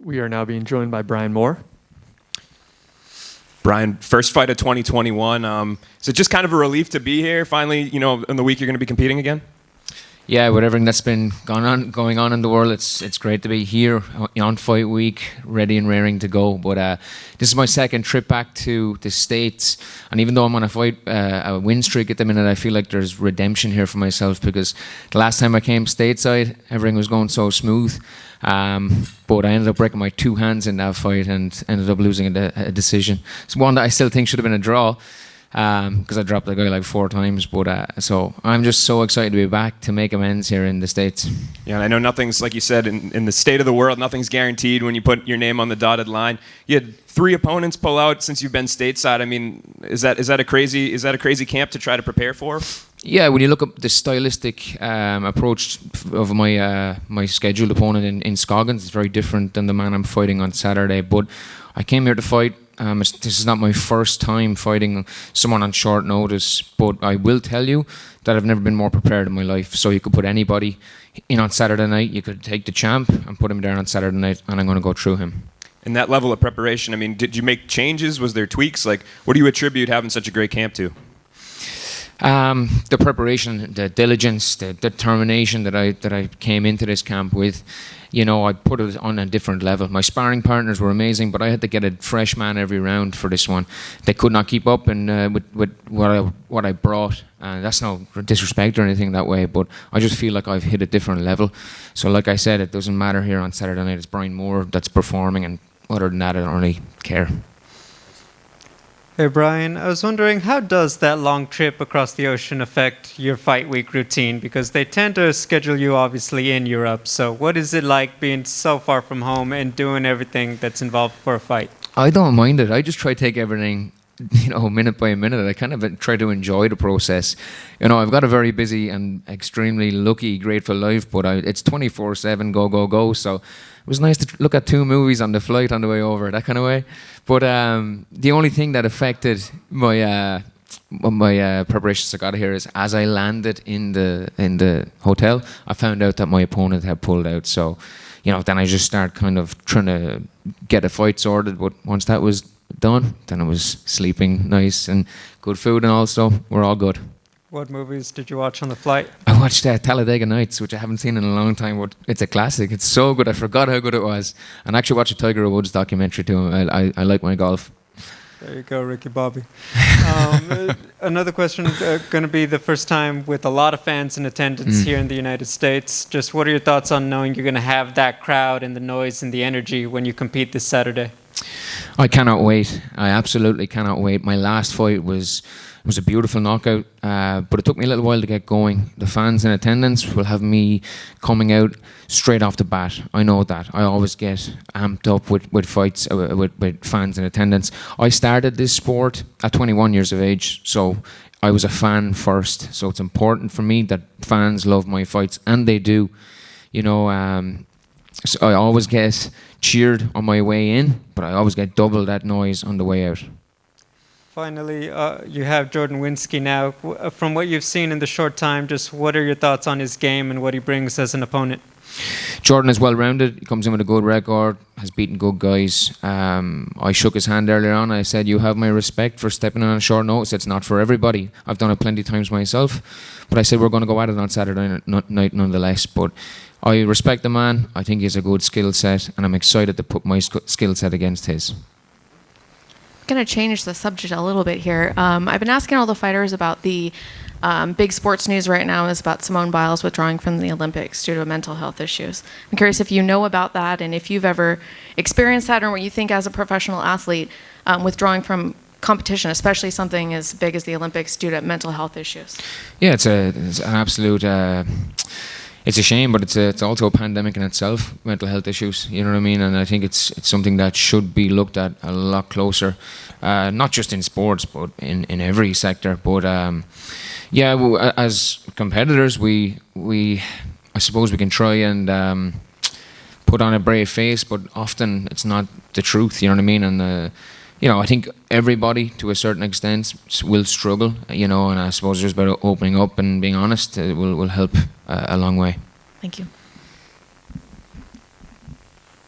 We are now being joined by Brian Moore. Brian, first fight of 2021. Is it just kind of a relief to be here finally, in the week you're going to be competing again? Yeah, with everything that's been going on in the world, it's great to be here on fight week, ready and raring to go. But this is my second trip back to the States, and even though I'm on a win streak at the minute, I feel like there's redemption here for myself, because the last time I came stateside, everything was going so smooth. But I ended up breaking my two hands in that fight and ended up losing a decision. It's one that I still think should have been a draw, because I dropped the guy like 4 times. But so I'm just so excited to be back to make amends here in the States. Yeah, and I know nothing's, like you said, in the state of the world, nothing's guaranteed when you put your name on the dotted line. You had 3 opponents pull out since you've been stateside. I mean, is that a crazy camp to try to prepare for? Yeah, when you look at the stylistic approach of my scheduled opponent in Scoggins, it's very different than the man I'm fighting on Saturday. But I came here to fight. This is not my first time fighting someone on short notice, but I will tell you that I've never been more prepared in my life. So you could put anybody in on Saturday night. You could take the champ and put him there on Saturday night, and I'm going to go through him. And that level of preparation, I mean, did you make changes? Was there tweaks? Like, what do you attribute having such a great camp to? The preparation, the diligence, the determination that I came into this camp with. I put it on a different level. My sparring partners were amazing, but I had to get a fresh man every round for this one. They could not keep up with what I brought. That's no disrespect or anything that way, but I just feel like I've hit a different level. So like I said, it doesn't matter here on Saturday night. It's Brian Moore that's performing, and other than that, I don't really care. Hey Brian, I was wondering, how does that long trip across the ocean affect your fight week routine? Because they tend to schedule you obviously in Europe. So what is it like being so far from home and doing everything that's involved for a fight? I don't mind it. I just try to take everything, minute by minute. I kind of try to enjoy the process. I've got a very busy and extremely lucky, grateful life, but it's 24/7, go, go, go. So it was nice to look at 2 movies on the flight on the way over, that kind of way. But the only thing that affected my preparations I got here is, as I landed in the hotel, I found out that my opponent had pulled out. So, then I just started kind of trying to get a fight sorted. But once that was done, then I was sleeping nice and good food and all, so we're all good. What movies did you watch on the flight? I watched Talladega Nights, which I haven't seen in a long time, but it's a classic. It's so good. I forgot how good it was. And I actually watched a Tiger Woods documentary too. I like my golf. There you go, Ricky Bobby. Another question, going to be the first time with a lot of fans in attendance here in the United States. Just what are your thoughts on knowing you're going to have that crowd and the noise and the energy when you compete this Saturday? I cannot wait. I absolutely cannot wait. My last fight was a beautiful knockout, but it took me a little while to get going. The fans in attendance will have me coming out straight off the bat. I know that. I always get amped up with fights, with fans in attendance. I started this sport at 21 years of age, so I was a fan first. So it's important for me that fans love my fights, and they do. So I always get cheered on my way in, but I always get double that noise on the way out. Finally, you have Jordan Winski now. From what you've seen in the short time, just what are your thoughts on his game and what he brings as an opponent? Jordan is well-rounded. He comes in with a good record, has beaten good guys. I shook his hand earlier on. I said, you have my respect for stepping in on short notice. It's not for everybody. I've done it plenty of times myself. But I said, we're going to go at it on Saturday night nonetheless. But I respect the man. I think he has a good skill set, and I'm excited to put my skill set against his. Going to change the subject a little bit here. I've been asking all the fighters about the big sports news right now is about Simone Biles withdrawing from the Olympics due to mental health issues. I'm curious if you know about that and if you've ever experienced that, or what you think as a professional athlete withdrawing from competition, especially something as big as the Olympics, due to mental health issues. Yeah, it's an absolute... It's a shame, but it's also a pandemic in itself, mental health issues, you know what I mean? And I think it's something that should be looked at a lot closer, not just in sports, but in every sector. But as competitors, we I suppose we can try and put on a brave face, but often it's not the truth, you know what I mean? And I think everybody, to a certain extent, will struggle, and I suppose just by opening up and being honest will help a long way. Thank you.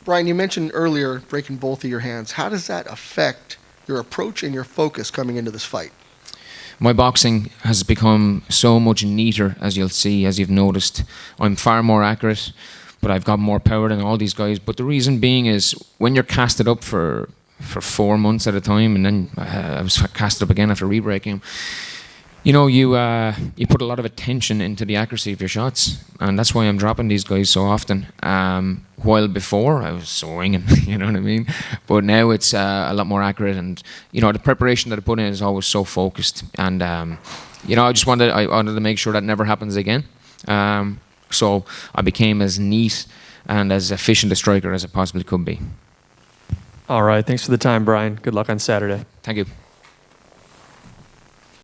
Brian, you mentioned earlier breaking both of your hands. How does that affect your approach and your focus coming into this fight? My boxing has become so much neater, as you'll see, as you've noticed. I'm far more accurate, but I've got more power than all these guys. But the reason being is when you're casted up for 4 months at a time, and then I was casted up again after re-breaking, you know, you put a lot of attention into the accuracy of your shots, and that's why I'm dropping these guys so often. While before I was swinging, you know what I mean. But now it's a lot more accurate, and you know the preparation that I put in is always so focused. And you know, I wanted to make sure that never happens again. So I became as neat and as efficient a striker as I possibly could be. All right. Thanks for the time, Brian. Good luck on Saturday. Thank you.